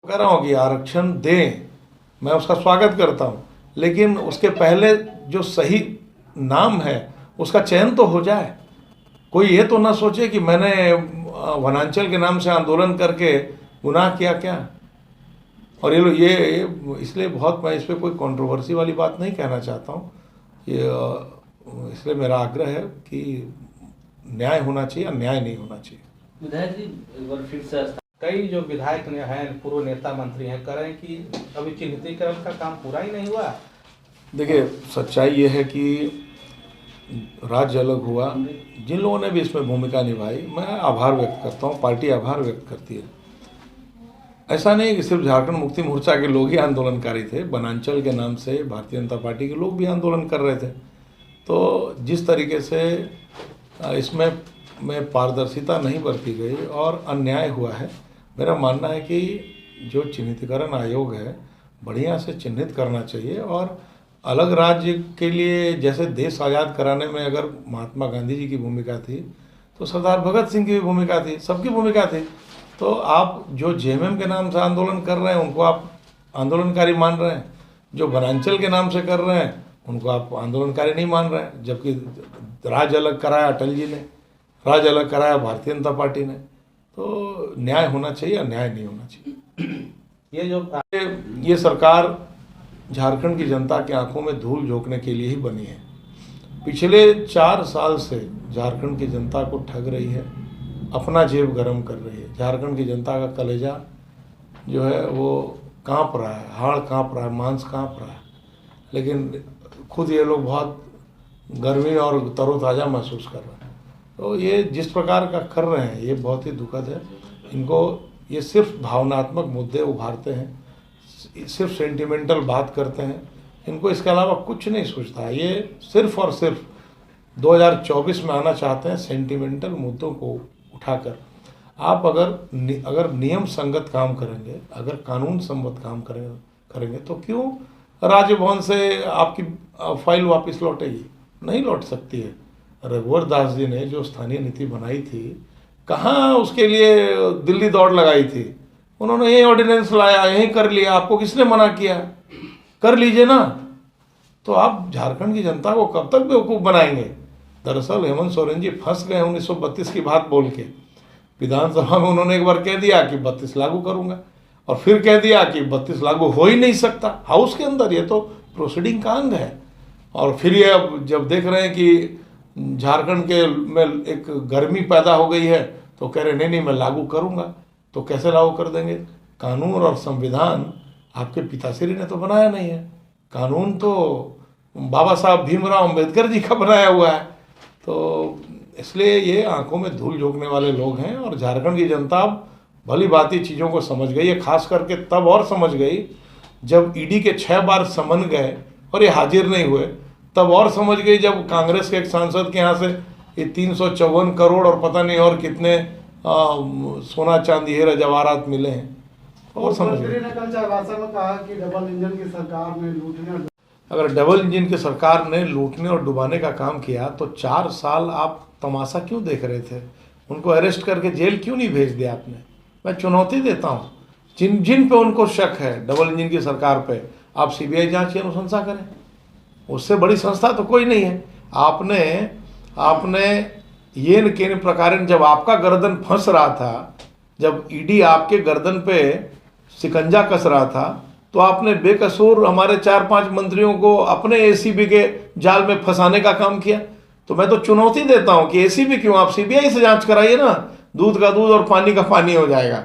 कह रहा हूँ कि आरक्षण दें, मैं उसका स्वागत करता हूँ, लेकिन उसके पहले जो सही नाम है उसका चयन तो हो जाए। कोई ये तो ना सोचे कि मैंने वनांचल के नाम से आंदोलन करके गुनाह किया क्या। और ये इसलिए बहुत, मैं इस पर कोई कंट्रोवर्सी वाली बात नहीं कहना चाहता हूँ। ये इसलिए मेरा आग्रह है कि न्याय होना चाहिए, अन्याय नहीं होना चाहिए। विधायक जी, एक बार फिर से कई जो विधायक हैं, पूर्व नेता मंत्री हैं, कह रहे हैं कि अभी चिन्हितीकरण का काम पूरा ही नहीं हुआ। देखिए, सच्चाई ये है कि राज्य अलग हुआ, जिन लोगों ने भी इसमें भूमिका निभाई, मैं आभार व्यक्त करता हूँ, पार्टी आभार व्यक्त करती है। ऐसा नहीं कि सिर्फ झारखंड मुक्ति मोर्चा के लोग ही आंदोलनकारी थे, वनांचल के नाम से भारतीय जनता पार्टी के लोग भी आंदोलन कर रहे थे। तो जिस तरीके से इसमें पारदर्शिता नहीं बरती गई और अन्याय हुआ है, मेरा मानना है कि जो चिन्हितीकरण आयोग है, बढ़िया से चिन्हित करना चाहिए। और अलग राज्य के लिए, जैसे देश आज़ाद कराने में अगर महात्मा गांधी जी की भूमिका थी, तो सरदार भगत सिंह की भी भूमिका थी, सबकी भूमिका थी। तो आप जो जेएमएम के नाम से आंदोलन कर रहे हैं उनको आप आंदोलनकारी मान रहे हैं, जो वनांचल के नाम से कर रहे हैं उनको आप आंदोलनकारी नहीं मान रहे हैं। जबकि राज्य अलग कराया अटल जी ने, राज्य अलग कराया भारतीय जनता पार्टी ने। तो न्याय होना चाहिए, अन्याय नहीं होना चाहिए। ये सरकार झारखंड की जनता की आंखों में धूल झोंकने के लिए ही बनी है। पिछले 4 साल से झारखंड की जनता को ठग रही है, अपना जेब गरम कर रही है। झारखंड की जनता का कलेजा जो है वो कांप रहा है, हाड़ कांप रहा है, मांस कांप रहा है। लेकिन खुद ये लोग बहुत गर्मी और तरोताज़ा महसूस कर रहे हैं। तो ये जिस प्रकार का कर रहे हैं, ये बहुत ही दुखद है। इनको ये सिर्फ भावनात्मक मुद्दे उभारते हैं, सिर्फ सेंटिमेंटल बात करते हैं, इनको इसके अलावा कुछ नहीं सोचता। ये सिर्फ और सिर्फ 2024 में आना चाहते हैं सेंटिमेंटल मुद्दों को उठाकर। आप अगर नियम संगत काम करेंगे, अगर कानून सम्मत काम करेंगे तो क्यों राजभवन से आपकी फाइल वापस लौटेगी? नहीं लौट सकती है। रघुवर दास जी ने जो स्थानीय नीति बनाई थी, कहाँ उसके लिए दिल्ली दौड़ लगाई थी? उन्होंने ये ऑर्डिनेंस लाया, यहीं कर लिया। आपको किसने मना किया? कर लीजिए ना। तो आप झारखंड की जनता को कब तक बेवकूफ़ बनाएंगे? दरअसल हेमंत सोरेन जी फंस गए 1932 की बात बोल के। विधानसभा में उन्होंने एक बार कह दिया कि 32 लागू करूंगा, और फिर कह दिया कि 32 लागू हो ही नहीं सकता हाउस के अंदर। ये तो प्रोसीडिंग का अंग है। और फिर ये अब जब देख रहे हैं कि झारखंड के में एक गर्मी पैदा हो गई है, तो कह रहे नहीं मैं लागू करूंगा। तो कैसे लागू कर देंगे? कानून और संविधान आपके पिताश्री ने तो बनाया नहीं है। कानून तो बाबा साहब भीमराव अम्बेडकर जी का बनाया हुआ है। तो इसलिए ये आंखों में धूल झोंकने वाले लोग हैं। और झारखंड की जनता भली भांति चीज़ों को समझ गई है। खास करके तब और समझ गई जब ईडी के 6 बार समन गए और ये हाजिर नहीं हुए। तब और समझ गई जब कांग्रेस के एक सांसद के यहाँ से ये 354 करोड़ और पता नहीं और कितने सोना चांदी हीरा जवाहरात मिले हैं। और समझ गए। कल चाईबासा में कहा कि डबल इंजन की सरकार ने लूटने, अगर डबल इंजन की सरकार ने लूटने और डुबाने का काम किया तो 4 साल आप तमाशा क्यों देख रहे थे? उनको अरेस्ट करके जेल क्यों नहीं भेज दिया आपने? मैं चुनौती देता हूँ, जिन पे उनको शक है डबल इंजन की सरकार पे, आप सीबीआई जांच की अनुशंसा करें। उससे बड़ी संस्था तो कोई नहीं है। आपने ये न केन प्रकार, जब आपका गर्दन फंस रहा था, जब ईडी आपके गर्दन पे शिकंजा कस रहा था, तो आपने बेकसूर हमारे 4-5 मंत्रियों को अपने एसीबी के जाल में फंसाने का काम किया। तो मैं तो चुनौती देता हूं कि एसीबी क्यों, आप सीबीआई से जांच कराइए ना। दूध का दूध और पानी का पानी हो जाएगा।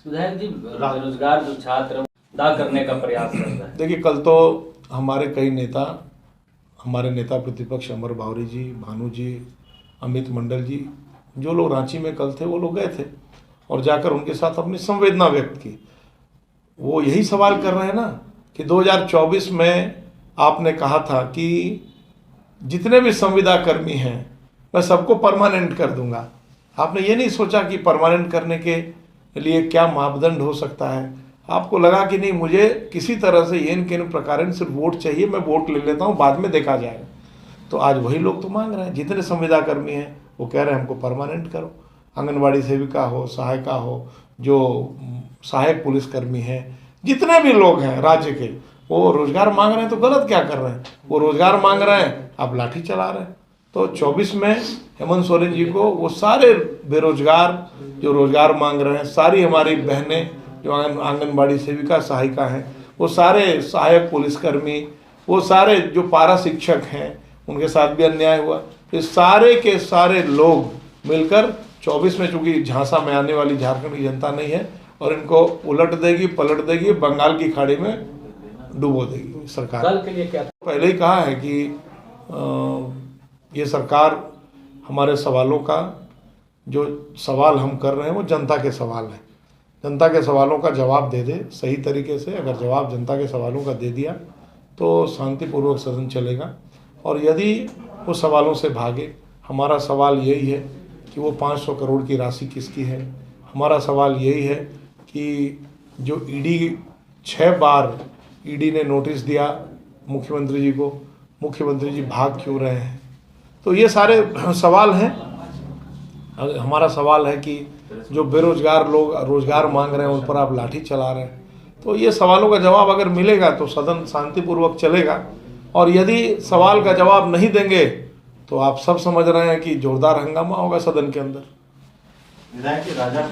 विधायक जी, बेरोजगार जो छात्र अदा करने का प्रयास कर रहे हैं। देखिए, कल तो हमारे कई नेता, हमारे नेता प्रतिपक्ष अमर बावरी जी, भानु जी, अमित मंडल जी, जो लोग रांची में कल थे वो लोग गए थे और जाकर उनके साथ अपनी संवेदना व्यक्त की। वो यही सवाल कर रहे हैं ना कि 2024 में आपने कहा था कि जितने भी संविदा कर्मी हैं मैं सबको परमानेंट कर दूंगा। आपने ये नहीं सोचा कि परमानेंट करने के लिए क्या मापदंड हो सकता है। आपको लगा कि नहीं, मुझे किसी तरह से येन केन प्रकार सिर्फ वोट चाहिए, मैं वोट ले लेता हूँ, बाद में देखा जाएगा। तो आज वही लोग तो मांग रहे हैं, जितने संविदा कर्मी हैं वो कह रहे हैं हमको परमानेंट करो। आंगनबाड़ी सेविका हो, सहायिका हो, जो सहायक पुलिसकर्मी हैं, जितने भी लोग हैं राज्य के, वो रोजगार मांग रहे हैं तो गलत क्या कर रहे हैं? वो रोजगार मांग रहे हैं, आप लाठी चला रहे हैं। तो 24 में हेमंत सोरेन जी को वो सारे बेरोजगार जो रोजगार मांग रहे हैं, सारी हमारी बहनें जो आंगनबाड़ी सेविका सहायिका हैं, वो सारे सहायक पुलिसकर्मी, वो सारे जो पारा शिक्षक हैं, उनके साथ भी अन्याय हुआ। ये सारे के सारे लोग मिलकर 24 में, चूंकि झांसा में आने वाली झारखंड की जनता नहीं है, और इनको उलट देगी, पलट देगी, बंगाल की खाड़ी में डुबो देगी सरकार। कल के लिए क्या पहले ही कहा है कि ये सरकार हमारे सवालों का, जो सवाल हम कर रहे हैं वो जनता के सवाल हैं, जनता के सवालों का जवाब दे दे सही तरीके से। अगर जवाब जनता के सवालों का दे दिया तो शांतिपूर्वक सदन चलेगा, और यदि वो सवालों से भागे, हमारा सवाल यही है कि वो 500 करोड़ की राशि किसकी है। हमारा सवाल यही है कि जो ईडी 6 बार ईडी ने नोटिस दिया मुख्यमंत्री जी को, मुख्यमंत्री जी भाग क्यों रहे हैं। तो ये सारे सवाल हैं। हमारा सवाल है कि जो बेरोजगार लोग रोजगार मांग रहे हैं उन पर आप लाठी चला रहे हैं। तो ये सवालों का जवाब अगर मिलेगा तो सदन शांतिपूर्वक चलेगा, और यदि सवाल का जवाब नहीं देंगे तो आप सब समझ रहे हैं कि जोरदार हंगामा होगा सदन के अंदर। विधायक राजा